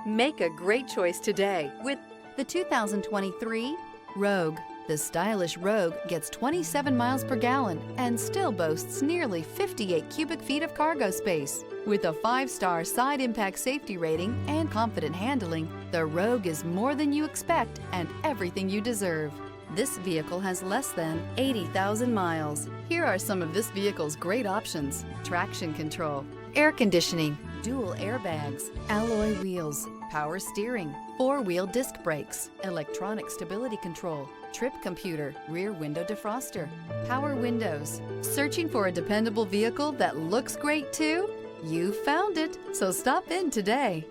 Make a great choice today with the 2023 Rogue. The stylish Rogue gets 27 miles per gallon and still boasts nearly 58 cubic feet of cargo space. With a 5-star side impact safety rating and confident handling, the Rogue is more than you expect and everything you deserve. This vehicle has less than 80,000 miles. Here are some of this vehicle's great options: traction control, air conditioning, dual airbags, alloy wheels, power steering, 4-wheel disc brakes, electronic stability control, trip computer, rear window defroster, power windows. Searching for a dependable vehicle that looks great too? You found it, so stop in today.